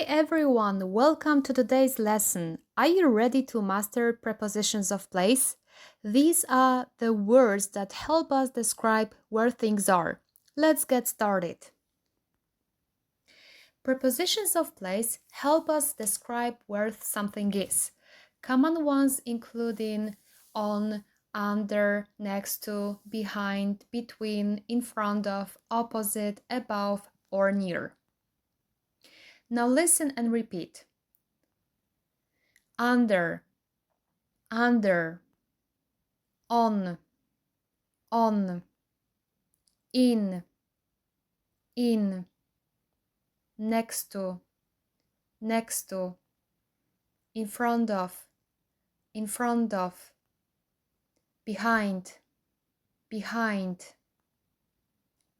everyone, welcome to today's lesson. Are you ready to master prepositions of place? These are the words that help us describe where things are. Let's get started. Prepositions of place help us describe where something is. Common ones including on, under, next to, behind, between, in front of, opposite, above, or near. Now listen and repeat. Under, on, in, next to, in front of, behind,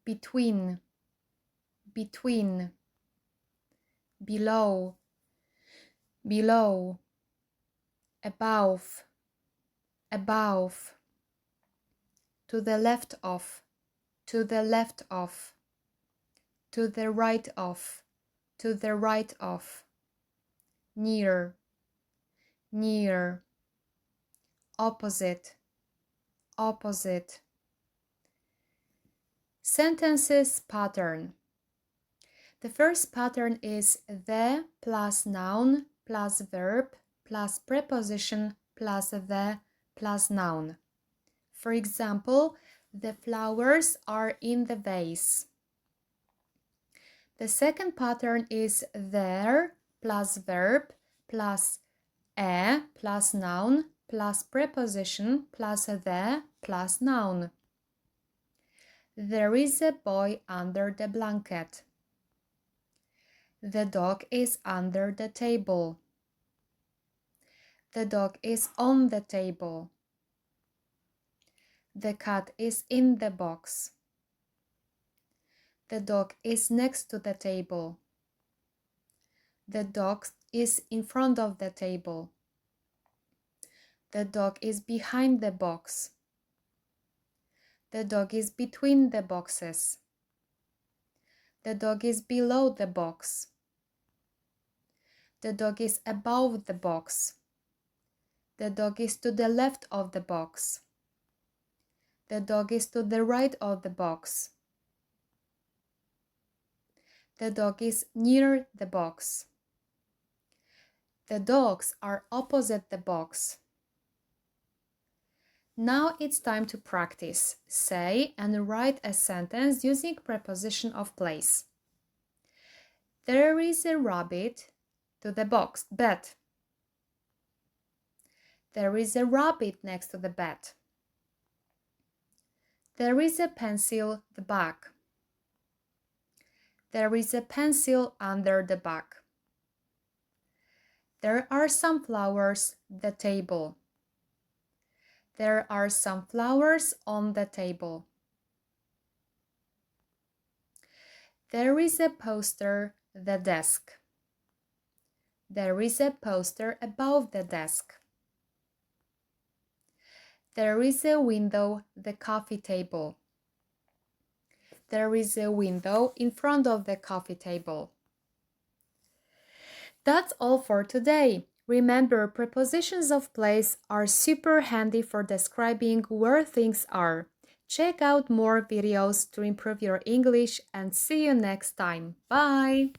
between, below, above, to the left of, to the right of, near, opposite. Sentences pattern. The first pattern is the plus noun plus verb plus preposition plus the plus noun. For example, the flowers are in the vase. The second pattern is there plus verb plus a plus noun plus preposition plus the plus noun. There is a boy under the blanket. The dog is under the table. The dog is on the table. The cat is in the box. The dog is next to the table. The dog is in front of the table. The dog is behind the box. The dog is between the boxes. The dog is below the box. The dog is above the box. The dog is to the left of the box. The dog is to the right of the box. The dog is near the box. The dogs are opposite the box. Now it's time to practice. Say and write a sentence using preposition of place. There is a rabbit to the bed. There is a rabbit next to the bed. There is a pencil the bag. There is a pencil under the bag. There are some flowers the table. There are some flowers on the table. There is a poster the desk. There is a poster above the desk. There is a window the coffee table. There is a window in front of the coffee table. That's all for today. Remember, prepositions of place are super handy for describing where things are. Check out more videos to improve your English and see you next time. Bye!